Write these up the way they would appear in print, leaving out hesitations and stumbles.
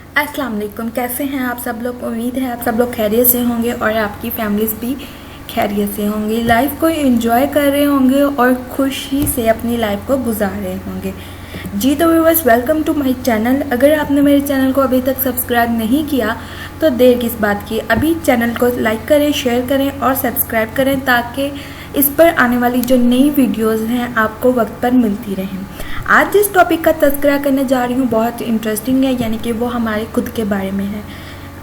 अस्सलाम वालेकुम। कैसे हैं आप सब लोग? उम्मीद है आप सब लोग खैरियत से होंगे और आपकी फैमिलीज भी खैरियत से होंगी। लाइफ को एंजॉय कर रहे होंगे और खुशी से अपनी लाइफ को गुजार रहे होंगे। जी तो viewers, welcome to my channel. अगर आपने मेरे चैनल को अभी तक सब्सक्राइब नहीं किया तो देर किस बात की, अभी चैनल को लाइक करें, शेयर करें और सब्सक्राइब करें ताकि इस पर आने वाली जो नई वीडियोज़ हैं आपको वक्त पर मिलती रहें। आज जिस टॉपिक का तज़किरा करने जा रही हूँ बहुत इंटरेस्टिंग है, यानी कि वो हमारे खुद के बारे में है।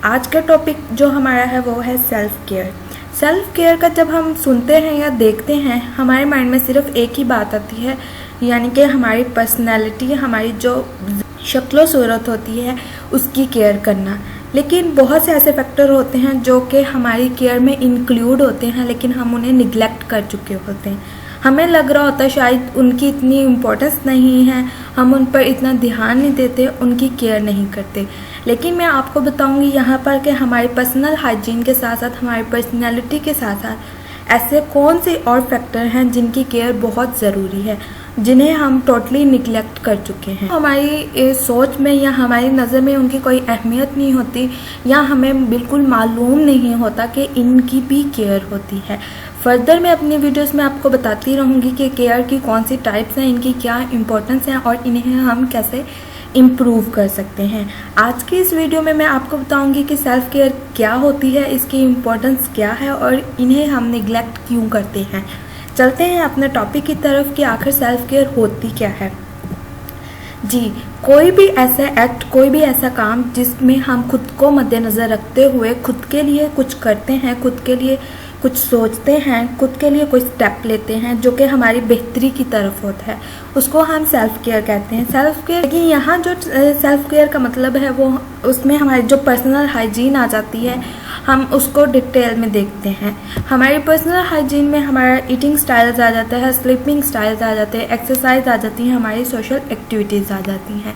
आज का टॉपिक जो हमारा है वो है सेल्फ़ केयर। सेल्फ़ केयर का जब हम सुनते हैं या देखते हैं हमारे माइंड में सिर्फ एक ही बात आती है, यानी कि हमारी पर्सनैलिटी, हमारी जो शक्ल सूरत होती है उसकी केयर करना। लेकिन बहुत से ऐसे फैक्टर होते हैं जो कि हमारी केयर में इंक्लूड होते हैं, लेकिन हम उन्हें निगलेक्ट कर चुके होते हैं। हमें लग रहा होता है शायद उनकी इतनी इम्पोर्टेंस नहीं है, हम उन पर इतना ध्यान नहीं देते, उनकी केयर नहीं करते। लेकिन मैं आपको बताऊंगी यहाँ पर कि हमारी पर्सनल हाइजीन के साथ साथ हमारी पर्सनैलिटी के साथ साथ ऐसे कौन से और फैक्टर हैं जिनकी केयर बहुत ज़रूरी है, जिन्हें हम टोटली निगलेक्ट कर चुके हैं। हमारी सोच में या हमारी नज़र में उनकी कोई अहमियत नहीं होती, या हमें बिल्कुल मालूम नहीं होता कि इनकी भी केयर होती है। फर्दर मैं अपनी वीडियोस में आपको बताती रहूँगी कि केयर की कौन सी टाइप्स हैं, इनकी क्या इंपॉर्टेंस है और इन्हें हम कैसे इम्प्रूव कर सकते हैं। आज की इस वीडियो में मैं आपको बताऊंगी कि सेल्फ़ केयर क्या होती है, इसकी इम्पोर्टेंस क्या है और इन्हें हम निगलेक्ट क्यों करते हैं। चलते हैं अपने टॉपिक की तरफ कि आखिर सेल्फ़ केयर होती क्या है। जी, कोई भी ऐसा एक्ट, कोई भी ऐसा काम जिसमें हम खुद को मद्देनज़र रखते हुए खुद के लिए कुछ करते हैं, खुद के लिए कुछ सोचते हैं, खुद के लिए कोई स्टेप लेते हैं जो कि हमारी बेहतरी की तरफ होता है, उसको हम सेल्फ़ केयर कहते हैं। सेल्फ़ केयर, लेकिन यहाँ जो सेल्फ़ केयर का मतलब है वो उसमें हमारी जो पर्सनल हाइजीन आ जाती है, हम उसको डिटेल में देखते हैं। हमारी पर्सनल हाइजीन में हमारा ईटिंग स्टाइल्स आ जाता है, स्लीपिंग स्टाइल्स आ जाते हैं, एक्सरसाइज आ जाती है, हमारी सोशल एक्टिविटीज़ आ जाती हैं।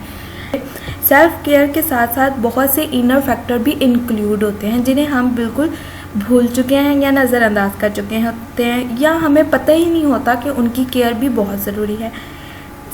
सेल्फ़ केयर के साथ साथ बहुत से इनर फैक्टर भी इंक्लूड होते हैं जिन्हें हम बिल्कुल भूल चुके हैं या नज़रअंदाज कर चुके होते हैं, या हमें पता ही नहीं होता कि उनकी केयर भी बहुत ज़रूरी है।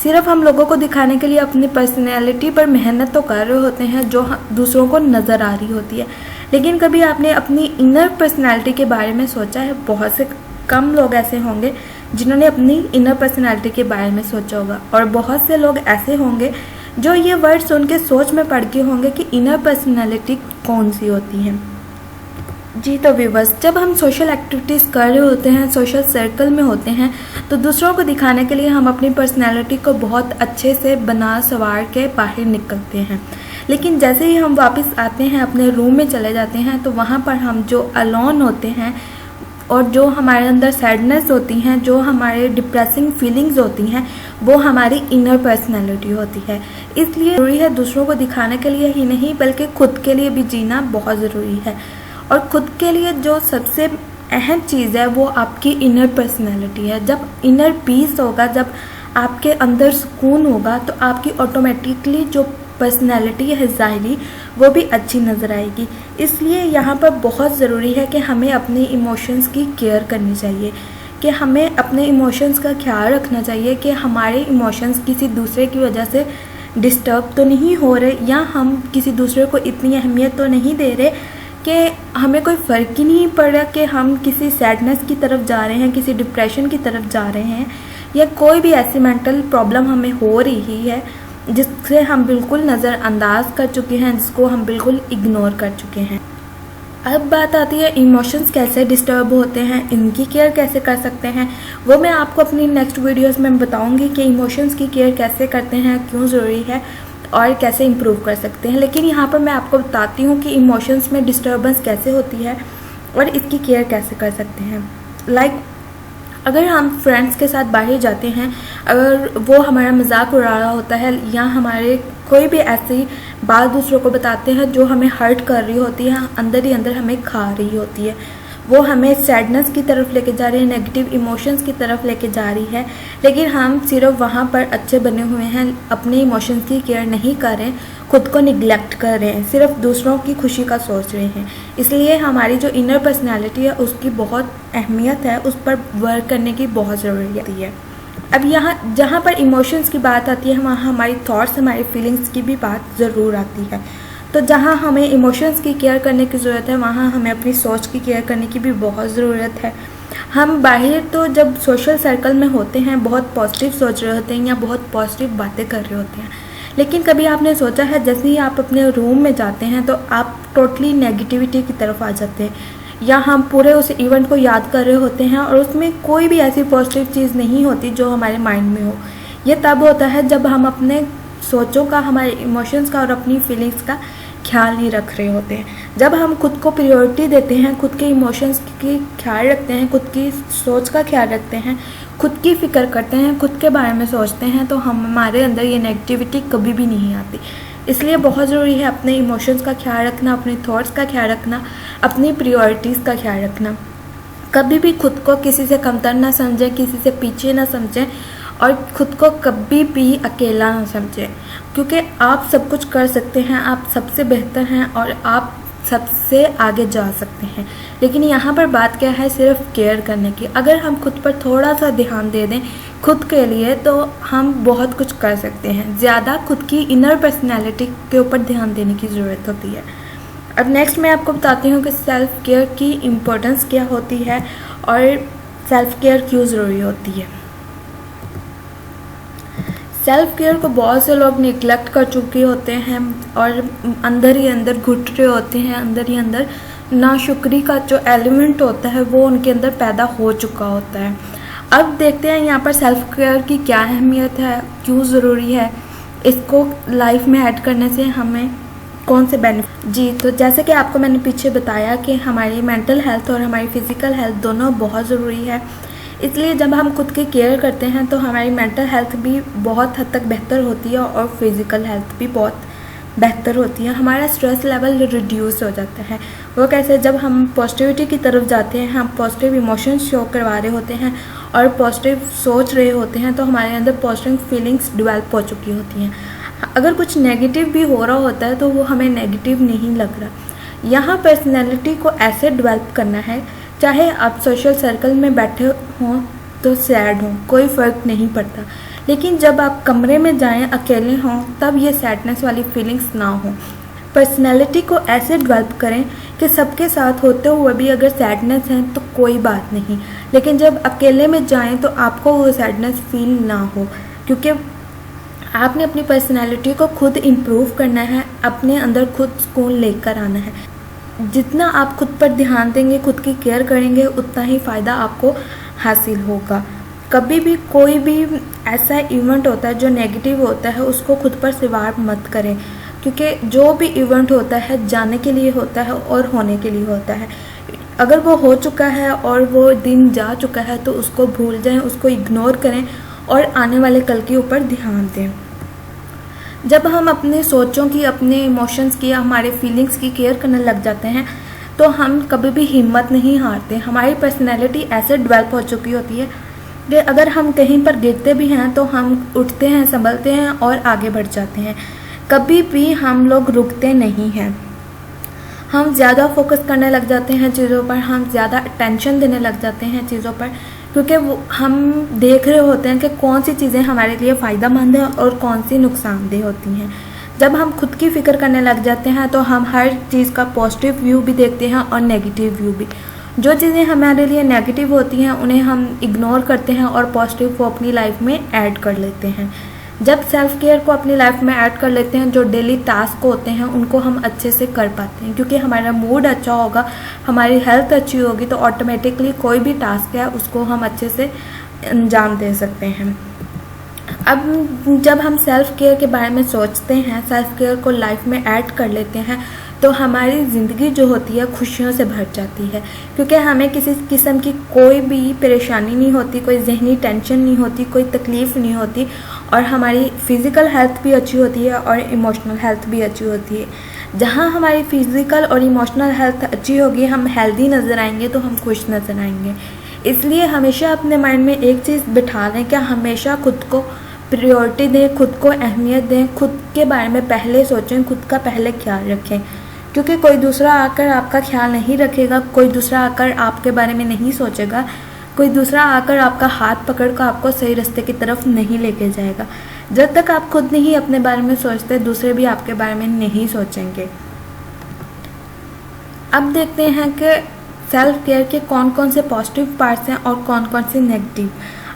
सिर्फ हम लोगों को दिखाने के लिए अपनी पर्सनैलिटी पर मेहनत तो कर रहे होते हैं जो दूसरों को नज़र आ रही होती है, लेकिन कभी आपने अपनी इनर पर्सनैलिटी के बारे में सोचा है? बहुत से कम लोग ऐसे होंगे जिन्होंने अपनी इनर पर्सनैलिटी के बारे में सोचा होगा, और बहुत से लोग ऐसे होंगे जो ये वर्ड सुन के सोच में पड़ गए होंगे कि इनर पर्सनैलिटी कौन सी होती है। जी तो व्यूअर्स, जब हम सोशल एक्टिविटीज़ कर रहे होते हैं, सोशल सर्कल में होते हैं, तो दूसरों को दिखाने के लिए हम अपनी पर्सनैलिटी को बहुत अच्छे से बना सवार के बाहर निकलते हैं। लेकिन जैसे ही हम वापस आते हैं, अपने रूम में चले जाते हैं, तो वहाँ पर हम जो अलोन होते हैं और जो हमारे अंदर सैडनेस होती हैं, जो हमारे डिप्रेसिंग फीलिंग्स होती हैं, वो हमारी इनर पर्सनैलिटी होती है। इसलिए ज़रूरी है दूसरों को दिखाने के लिए ही नहीं बल्कि खुद के लिए भी जीना बहुत ज़रूरी है। और खुद के लिए जो सबसे अहम चीज़ है वो आपकी इनर पर्सनैलिटी है। जब इनर पीस होगा, जब आपके अंदर सुकून होगा, तो आपकी ऑटोमेटिकली जो पर्सनैलिटी है ज़ाहिरी, वो भी अच्छी नज़र आएगी। इसलिए यहाँ पर बहुत ज़रूरी है कि हमें अपने इमोशंस की केयर करनी चाहिए, कि हमें अपने इमोशंस का ख्याल रखना चाहिए कि हमारे इमोशंस किसी दूसरे की वजह से डिस्टर्ब तो नहीं हो रहे, या हम किसी दूसरे को इतनी अहमियत तो नहीं दे रहे कि हमें कोई फ़र्क ही नहीं पड़ रहा कि हम किसी सैडनेस की तरफ जा रहे हैं, किसी डिप्रेशन की तरफ जा रहे हैं, या कोई भी ऐसी मेंटल प्रॉब्लम हमें हो रही है जिससे हम बिल्कुल नज़रअंदाज कर चुके हैं, जिसको हम बिल्कुल इग्नोर कर चुके हैं। अब बात आती है इमोशंस कैसे डिस्टर्ब होते हैं, इनकी केयर कैसे कर सकते हैं। वो मैं आपको अपनी नेक्स्ट वीडियोज़ में बताऊँगी कि इमोशंस की केयर कैसे करते हैं, क्यों ज़रूरी है और कैसे इम्प्रूव कर सकते हैं। लेकिन यहाँ पर मैं आपको बताती हूँ कि इमोशंस में डिस्टर्बेंस कैसे होती है और इसकी केयर कैसे कर सकते हैं। अगर हम फ्रेंड्स के साथ बाहर जाते हैं, अगर वो हमारा मजाक उड़ा रहा होता है या हमारे कोई भी ऐसी बात दूसरों को बताते हैं जो हमें हर्ट कर रही होती है, अंदर ही अंदर हमें खा रही होती है, वो हमें सैडनेस की तरफ लेके जा रही है, नेगेटिव इमोशंस की तरफ लेके जा रही है, लेकिन हम सिर्फ वहाँ पर अच्छे बने हुए हैं, अपने इमोशंस की केयर नहीं कर रहे, खुद को निगलेक्ट कर रहे हैं, सिर्फ दूसरों की खुशी का सोच रहे हैं। इसलिए हमारी जो इनर पर्सनैलिटी है उसकी बहुत अहमियत है, उस पर वर्क करने की बहुत ज़रूरत है। अब यहाँ जहाँ पर इमोशंस की बात आती है वहाँ हमारी थॉट्स, हमारी फीलिंग्स की भी बात ज़रूर आती है। तो जहाँ हमें इमोशंस की केयर करने की ज़रूरत है, वहाँ हमें अपनी सोच की केयर करने की भी बहुत ज़रूरत है। हम बाहर तो जब सोशल सर्कल में होते हैं बहुत पॉजिटिव सोच रहे होते हैं या बहुत पॉजिटिव बातें कर रहे होते हैं, लेकिन कभी आपने सोचा है जैसे ही आप अपने रूम में जाते हैं तो आप टोटली नेगेटिविटी की तरफ आ जाते हैं, या हम पूरे उस इवेंट को याद कर रहे होते हैं और उसमें कोई भी ऐसी पॉजिटिव चीज़ नहीं होती जो हमारे माइंड में हो। ये तब होता है जब हम अपने सोचों का, हमारे इमोशंस का और अपनी फीलिंग्स का ख्याल नहीं रख रहे होते हैं। जब हम खुद को प्रायोरिटी देते हैं, खुद के इमोशंस की ख्याल रखते हैं, खुद की सोच का ख्याल रखते हैं, खुद की फ़िक्र करते हैं, खुद के बारे में सोचते हैं, तो हमारे अंदर ये नेगेटिविटी कभी भी नहीं आती। इसलिए बहुत ज़रूरी है अपने इमोशंस का ख्याल रखना, अपने थॉट्स का ख्याल रखना, अपनी प्रायोरिटीज़ का ख्याल रखना। कभी भी खुद को किसी से कमतर ना समझें, किसी से पीछे ना समझें और खुद को कभी भी अकेला ना समझें, क्योंकि आप सब कुछ कर सकते हैं, आप सबसे बेहतर हैं और आप सबसे आगे जा सकते हैं। लेकिन यहाँ पर बात क्या है, सिर्फ केयर करने की। अगर हम खुद पर थोड़ा सा ध्यान दे दें खुद के लिए तो हम बहुत कुछ कर सकते हैं। ज़्यादा खुद की इनर पर्सनैलिटी के ऊपर ध्यान देने की ज़रूरत होती है। अब नेक्स्ट मैं आपको बताती हूँ कि सेल्फ़ केयर की इम्पोर्टेंस क्या होती है और सेल्फ़ केयर क्यों ज़रूरी होती है। सेल्फ़ केयर को बहुत से लोग निगलेक्ट कर चुके होते हैं और अंदर ही अंदर घुट रहे होते हैं, अंदर ही अंदर नाशुक्री का जो एलिमेंट होता है वो उनके अंदर पैदा हो चुका होता है। अब देखते हैं यहाँ पर सेल्फ़ केयर की क्या अहमियत है, क्यों ज़रूरी है, इसको लाइफ में ऐड करने से हमें कौन से बेनिफिट। जी, तो जैसे कि आपको मैंने पीछे बताया कि हमारी मेंटल हेल्थ और हमारी फ़िज़िकल हेल्थ दोनों बहुत ज़रूरी है। इसलिए जब हम खुद की केयर करते हैं तो हमारी मेंटल हेल्थ भी बहुत हद तक बेहतर होती है और फिज़िकल हेल्थ भी बहुत बेहतर होती है। हमारा स्ट्रेस लेवल रिड्यूस हो जाता है। वो कैसे, जब हम पॉजिटिविटी की तरफ जाते हैं, हम पॉजिटिव इमोशंस शो करवा रहे होते हैं और पॉजिटिव सोच रहे होते हैं, तो हमारे अंदर पॉजिटिव फीलिंग्स डेवलप हो चुकी होती हैं। अगर कुछ नेगेटिव भी हो रहा होता है तो वो हमें नेगेटिव नहीं लग रहा। यहाँ पर्सनैलिटी को ऐसे डेवलप करना है, चाहे आप सोशल सर्कल में बैठे हों तो सैड हों, कोई फ़र्क नहीं पड़ता, लेकिन जब आप कमरे में जाएं, अकेले हों, तब ये सैडनेस वाली फीलिंग्स ना हो। पर्सनैलिटी को ऐसे डेवलप करें कि सबके साथ होते हुए भी अगर सैडनेस है तो कोई बात नहीं, लेकिन जब अकेले में जाएं तो आपको वो सैडनेस फील ना हो, क्योंकि आपने अपनी पर्सनैलिटी को खुद इम्प्रूव करना है, अपने अंदर खुद सुकून लेकर आना है। जितना आप खुद पर ध्यान देंगे, खुद की केयर करेंगे, उतना ही फ़ायदा आपको हासिल होगा। कभी भी कोई भी ऐसा इवेंट होता है जो नेगेटिव होता है उसको खुद पर सवार मत करें, क्योंकि जो भी इवेंट होता है जाने के लिए होता है और होने के लिए होता है। अगर वो हो चुका है और वो दिन जा चुका है तो उसको भूल जाएं, उसको इग्नोर करें और आने वाले कल के ऊपर ध्यान दें। जब हम अपने सोचों की, अपने इमोशंस की, हमारे फीलिंग्स की केयर करने लग जाते हैं तो हम कभी भी हिम्मत नहीं हारते। हमारी पर्सनैलिटी ऐसे डेवलप हो चुकी होती है कि अगर हम कहीं पर गिरते भी हैं तो हम उठते हैं, संभलते हैं और आगे बढ़ जाते हैं। कभी भी हम लोग रुकते नहीं हैं। हम ज़्यादा फोकस करने लग जाते हैं चीज़ों पर, हम ज़्यादा अटेंशन देने लग जाते हैं चीज़ों पर, क्योंकि वो हम देख रहे होते हैं कि कौन सी चीज़ें हमारे लिए फ़ायदेमंद है और कौन सी नुकसानदेह होती हैं। जब हम खुद की फ़िक्र करने लग जाते हैं तो हम हर चीज़ का पॉजिटिव व्यू भी देखते हैं और नेगेटिव व्यू भी। जो चीज़ें हमारे लिए नेगेटिव होती हैं उन्हें हम इग्नोर करते हैं और पॉजिटिव को अपनी लाइफ में ऐड कर लेते हैं। जब सेल्फ़ केयर को अपनी लाइफ में ऐड कर लेते हैं, जो डेली टास्क होते हैं उनको हम अच्छे से कर पाते हैं, क्योंकि हमारा मूड अच्छा होगा, हमारी हेल्थ अच्छी होगी तो ऑटोमेटिकली कोई भी टास्क है उसको हम अच्छे से अंजाम दे सकते हैं। अब जब हम सेल्फ़ केयर के बारे में सोचते हैं, सेल्फ़ केयर को लाइफ में ऐड कर लेते हैं, तो हमारी ज़िंदगी जो होती है खुशियों से भर जाती है, क्योंकि हमें किसी किस्म की कोई भी परेशानी नहीं होती, कोई ज़हनी टेंशन नहीं होती, कोई तकलीफ़ नहीं होती और हमारी फ़िज़िकल हेल्थ भी अच्छी होती है और इमोशनल हेल्थ भी अच्छी होती है। जहाँ हमारी फ़िज़िकल और इमोशनल हेल्थ अच्छी होगी, हम हेल्दी नज़र आएंगे तो हम खुश नज़र आएंगे। इसलिए हमेशा अपने माइंड में एक चीज़ बिठा लें कि हमेशा खुद को प्रायोरिटी दें, खुद को अहमियत दें, खुद के बारे में पहले सोचें, खुद का पहले ख्याल रखें, क्योंकि कोई दूसरा आकर आपका ख्याल नहीं रखेगा, कोई दूसरा आकर आपके बारे में नहीं सोचेगा, कोई दूसरा आकर आपका हाथ पकड़ कर आपको सही रास्ते की तरफ नहीं लेके जाएगा। जब तक आप खुद नहीं अपने बारे में सोचते, दूसरे भी आपके बारे में नहीं सोचेंगे। अब देखते हैं कि सेल्फ केयर के कौन कौन से पॉजिटिव पार्ट्स हैं और कौन कौन से नेगेटिव।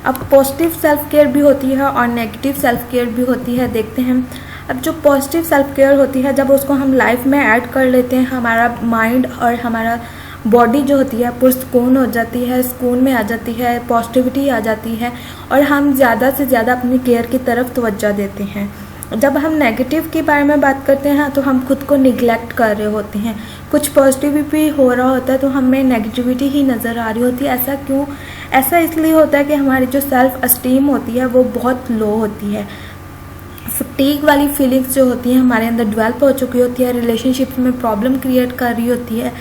अब पॉजिटिव सेल्फ केयर भी होती है और नेगेटिव सेल्फ केयर भी होती है, देखते हैं। अब जो पॉजिटिव सेल्फ केयर होती है, जब उसको हम लाइफ में ऐड कर लेते हैं, हमारा माइंड और हमारा बॉडी जो होती है पुरस्कून हो जाती है, सुकून में आ जाती है, पॉजिटिविटी आ जाती है और हम ज़्यादा से ज़्यादा अपनी केयर की तरफ तवज्जो देते हैं। जब हम नेगेटिव के बारे में बात करते हैं तो हम खुद को निगलेक्ट कर रहे होते हैं, कुछ पॉजिटिव भी हो रहा होता है तो हमें नेगेटिविटी ही नज़र आ रही होती है। ऐसा क्यों? ऐसा इसलिए होता है कि हमारी जो सेल्फ एस्टीम होती है वो बहुत लो होती है। फटीग वाली फीलिंग्स जो होती हैं हमारे अंदर डेवलप हो चुकी होती है, रिलेशनशिप में प्रॉब्लम क्रिएट कर रही होती है,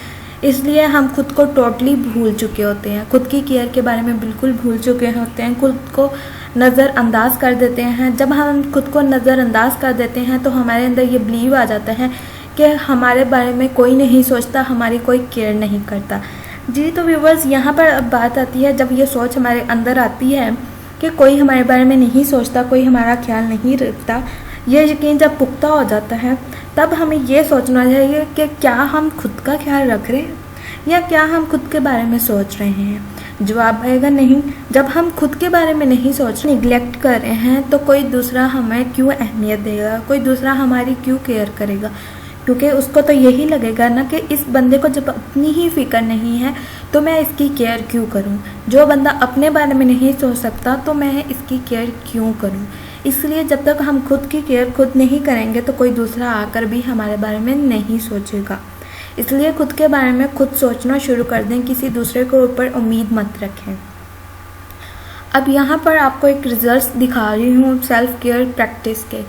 इसलिए हम खुद को टोटली भूल चुके होते हैं, खुद की केयर के बारे में बिल्कुल भूल चुके होते हैं, खुद को नज़रअंदाज कर देते हैं। जब हम खुद को नज़रअंदाज कर देते हैं तो हमारे अंदर ये बिलीव आ जाता है कि हमारे बारे में कोई नहीं सोचता, हमारी कोई केयर नहीं करता। जी तो व्यूवर्स, यहाँ पर अब बात आती है, जब ये सोच हमारे अंदर आती है कि कोई हमारे बारे में नहीं सोचता, कोई हमारा ख्याल नहीं रखता, ये यकीन जब पुख्ता हो जाता है तब हमें ये सोचना चाहिए कि क्या हम खुद का ख्याल रख रहे हैं या क्या हम खुद के बारे में सोच रहे हैं। जवाब आएगा नहीं। जब हम खुद के बारे में नहीं सोच रहे, निगलेक्ट कर रहे हैं, तो कोई दूसरा हमें क्यों अहमियत देगा, कोई दूसरा हमारी क्यों केयर करेगा? क्योंकि उसको तो यही लगेगा ना कि इस बंदे को जब अपनी ही फिक्र नहीं है तो मैं इसकी केयर क्यों करूं। जो बंदा अपने बारे में नहीं सोच सकता तो मैं इसकी केयर क्यों करूं। इसलिए जब तक हम खुद की केयर खुद नहीं करेंगे तो कोई दूसरा आकर भी हमारे बारे में नहीं सोचेगा। इसलिए खुद के बारे में खुद सोचना शुरू कर दें, किसी दूसरे के ऊपर उम्मीद मत रखें। अब यहाँ पर आपको एक रिजल्ट दिखा रही हूँ सेल्फ केयर प्रैक्टिस के।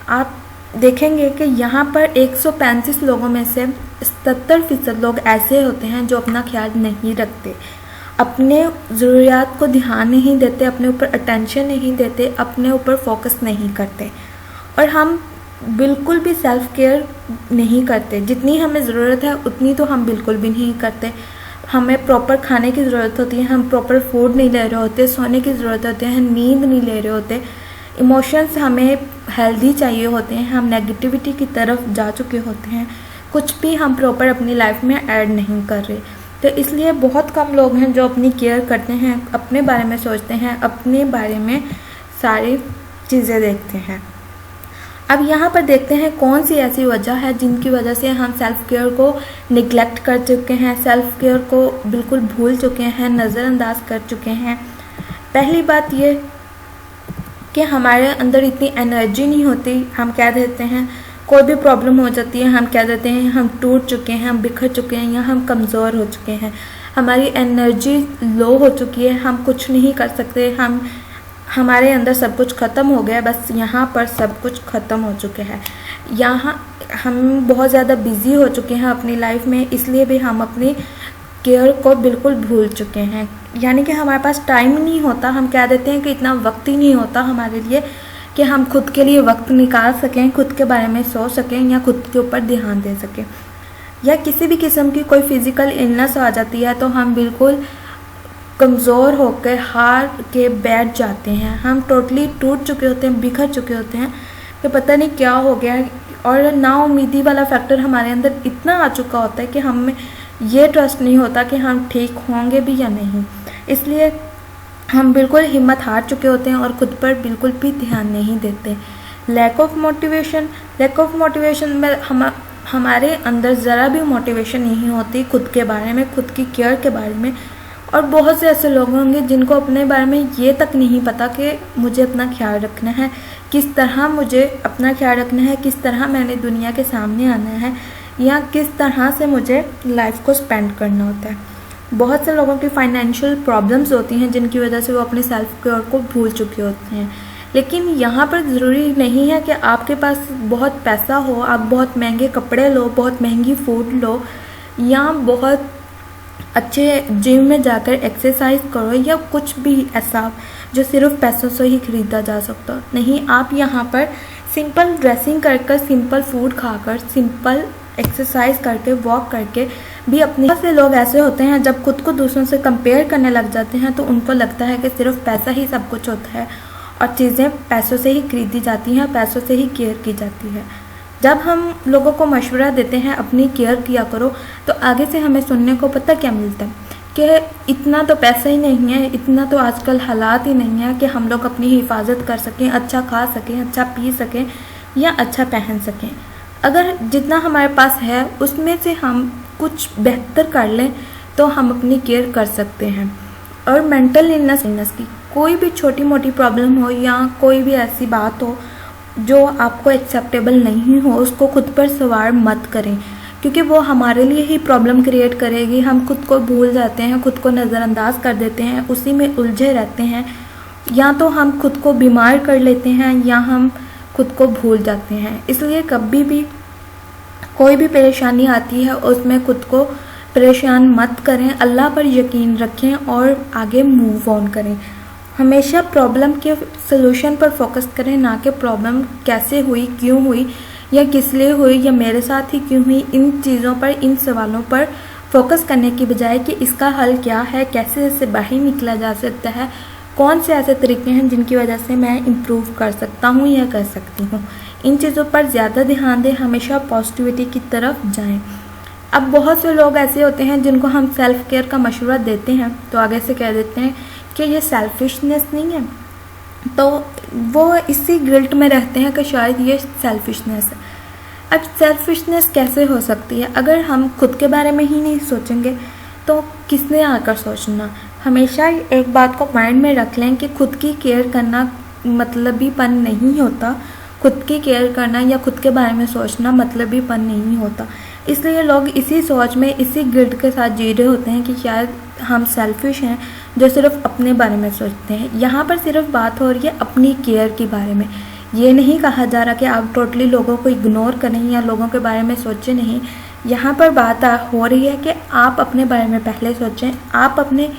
आप देखेंगे कि यहाँ पर 135 लोगों में से 77% लोग ऐसे होते हैं जो अपना ख्याल नहीं रखते, अपने ज़रूरियात को ध्यान नहीं देते, अपने ऊपर अटेंशन नहीं देते, अपने ऊपर फोकस नहीं करते। और हम बिल्कुल भी सेल्फ केयर नहीं करते, जितनी हमें ज़रूरत है उतनी तो हम बिल्कुल भी नहीं करते। हमें प्रॉपर खाने की ज़रूरत होती है, हम प्रॉपर फूड नहीं ले रहे होते, सोने की ज़रूरत होती है, नींद नहीं ले रहे होते, इमोशंस हमें हेल्दी चाहिए होते हैं, हम नेगेटिविटी की तरफ जा चुके होते हैं, कुछ भी हम प्रॉपर अपनी लाइफ में ऐड नहीं कर रहे। तो इसलिए बहुत कम लोग हैं जो अपनी केयर करते हैं, अपने बारे में सोचते हैं, अपने बारे में सारी चीज़ें देखते हैं। अब यहाँ पर देखते हैं कौन सी ऐसी वजह है जिनकी वजह से हम सेल्फ केयर को निगलेक्ट कर चुके हैं, सेल्फ केयर को बिल्कुल भूल चुके हैं, नज़रअंदाज कर चुके हैं। पहली बात ये कि हमारे अंदर इतनी एनर्जी नहीं होती। हम कह देते हैं कोई भी प्रॉब्लम हो जाती है, हम कह देते हैं हम टूट चुके हैं, हम बिखर चुके हैं या हम कमज़ोर हो चुके हैं, हमारी एनर्जी लो हो चुकी है, हम कुछ नहीं कर सकते, हमारे अंदर सब कुछ ख़त्म हो गया, बस यहाँ पर सब कुछ ख़त्म हो चुके हैं। यहाँ हम बहुत ज़्यादा बिज़ी हो चुके हैं अपनी लाइफ में, इसलिए भी हम अपनी केयर को बिल्कुल भूल चुके हैं। यानी कि हमारे पास टाइम नहीं होता, हम कह देते हैं कि इतना वक्त ही नहीं होता हमारे लिए कि हम खुद के लिए वक्त निकाल सकें, खुद के बारे में सोच सकें या खुद के ऊपर ध्यान दे सकें। या किसी भी किस्म की कोई फिज़िकल इलनेस आ जाती है तो हम बिल्कुल कमज़ोर होकर हार के बैठ जाते हैं, हम टोटली टूट चुके होते हैं, बिखर चुके होते हैं कि पता नहीं क्या हो गया है। और नाउम्मीदी वाला फैक्टर हमारे अंदर इतना आ चुका होता है कि हमें ये ट्रस्ट नहीं होता कि हम ठीक होंगे भी या नहीं, इसलिए हम बिल्कुल हिम्मत हार चुके होते हैं और ख़ुद पर बिल्कुल भी ध्यान नहीं देते। लैक ऑफ मोटिवेशन में हमारे अंदर ज़रा भी मोटिवेशन नहीं होती खुद के बारे में, खुद की केयर के बारे में। और बहुत से ऐसे लोग होंगे जिनको अपने बारे में ये तक नहीं पता कि मुझे अपना ख्याल रखना है, किस तरह मुझे अपना ख्याल रखना है, किस तरह मैंने दुनिया के सामने आना है या किस तरह से मुझे लाइफ को स्पेंड करना होता है। बहुत से लोगों की फाइनेंशियल प्रॉब्लम्स होती हैं जिनकी वजह से वो अपने सेल्फ केयर को भूल चुके होते हैं। लेकिन यहाँ पर ज़रूरी नहीं है कि आपके पास बहुत पैसा हो, आप बहुत महंगे कपड़े लो, बहुत महंगी फूड लो या बहुत अच्छे जिम में जाकर एक्सरसाइज करो या कुछ भी ऐसा जो सिर्फ पैसों से ही ख़रीदा जा सकता नहीं। आप यहाँ पर सिंपल ड्रेसिंग कर सिंपल फूड खाकर, सिंपल एक्सरसाइज करके, वॉक करके भी अपने। बहुत से लोग ऐसे होते हैं जब खुद को दूसरों से कंपेयर करने लग जाते हैं तो उनको लगता है कि सिर्फ पैसा ही सब कुछ होता है और चीज़ें पैसों से ही खरीदी जाती हैं, पैसों से ही केयर की जाती है। जब हम लोगों को मशवरा देते हैं अपनी केयर किया करो, तो आगे से हमें सुनने को पता क्या मिलता है कि इतना तो पैसा ही नहीं है, इतना तो आजकल हालात ही नहीं है कि हम लोग अपनी हिफाजत कर सकें, अच्छा खा सकें, अच्छा पी सकें या अच्छा पहन सकें। अगर जितना हमारे पास है उसमें से हम कुछ बेहतर कर लें तो हम अपनी केयर कर सकते हैं। और मेंटल इलनेस की कोई भी छोटी मोटी प्रॉब्लम हो या कोई भी ऐसी बात हो जो आपको एक्सेप्टेबल नहीं हो, उसको खुद पर सवार मत करें, क्योंकि वो हमारे लिए ही प्रॉब्लम क्रिएट करेगी। हम खुद को भूल जाते हैं, खुद को नज़रअंदाज कर देते हैं, उसी में उलझे रहते हैं। या तो हम खुद को बीमार कर लेते हैं या हम खुद को भूल जाते हैं। इसलिए कभी भी कोई भी परेशानी आती है उसमें खुद को परेशान मत करें, अल्लाह पर यकीन रखें और आगे मूव ऑन करें। हमेशा प्रॉब्लम के सलूशन पर फोकस करें, ना कि प्रॉब्लम कैसे हुई, क्यों हुई या किस लिए हुई या मेरे साथ ही क्यों हुई। इन चीज़ों पर, इन सवालों पर फोकस करने की बजाय कि इसका हल क्या है, कैसे इससे बाहर निकला जा सकता है, कौन से ऐसे तरीके हैं जिनकी वजह से मैं इम्प्रूव कर सकता हूँ या कर सकती हूँ, इन चीज़ों पर ज़्यादा ध्यान दें। हमेशा पॉजिटिविटी की तरफ जाएं। अब बहुत से लोग ऐसे होते हैं जिनको हम सेल्फ केयर का मशवरा देते हैं तो आगे से कह देते हैं कि ये सेल्फिशनेस नहीं है, तो वो इसी गिल्ट में रहते हैं कि शायद ये सेल्फिशनेस है। अब सेल्फिशनेस कैसे हो सकती है? अगर हम खुद के बारे में ही नहीं सोचेंगे तो किसने आकर सोचना। हमेशा एक बात को माइंड में रख लें कि खुद की केयर करना मतलबीपन नहीं होता, खुद की केयर करना या खुद के बारे में सोचना मतलबीपन नहीं होता। इसलिए लोग इसी सोच में, इसी गिल्ट के साथ जी रहे होते हैं कि शायद हम सेल्फिश हैं जो सिर्फ अपने बारे में सोचते हैं। यहाँ पर सिर्फ बात हो रही है अपनी केयर के बारे में। ये नहीं कहा जा रहा कि आप टोटली लोगों को इग्नोर करें या लोगों के बारे में सोचें नहीं। यहाँ पर बात हो रही है कि आप अपने बारे में पहले सोचें, आप अपनी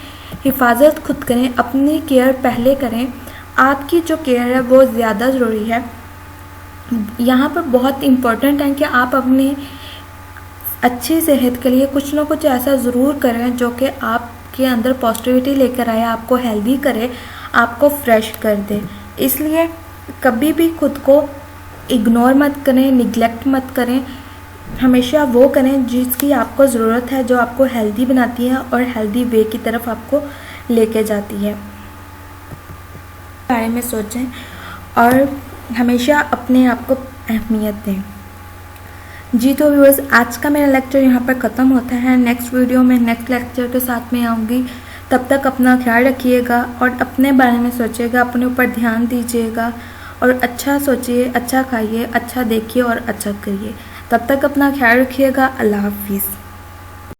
हिफाजत खुद करें, अपनी केयर पहले करें। आपकी जो केयर है वो ज़्यादा ज़रूरी है। यहाँ पर बहुत इम्पोर्टेंट है कि आप अपनी अच्छी सेहत के लिए कुछ ना कुछ ऐसा ज़रूर करें जो कि आपके अंदर पॉजिटिविटी लेकर आए, आपको हेल्दी करे, आपको फ्रेश कर दे। इसलिए कभी भी खुद को इग्नोर मत करें, निगलेक्ट मत करें। हमेशा वो करें जिसकी आपको ज़रूरत है, जो आपको हेल्दी बनाती है और हेल्दी वे की तरफ आपको लेके जाती है। बारे में सोचें और हमेशा अपने आप को अहमियत दें। जी तो व्यूअर्स, आज का मेरा लेक्चर यहाँ पर ख़त्म होता है। नेक्स्ट वीडियो में नेक्स्ट लेक्चर के साथ में आऊँगी। तब तक अपना ख्याल रखिएगा और अपने बारे में सोचिएगा, अपने ऊपर ध्यान दीजिएगा और अच्छा सोचिए, अच्छा खाइए, अच्छा देखिए और अच्छा करिए। तब तक अपना ख्याल रखिएगा। अल्लाह हाफिज़।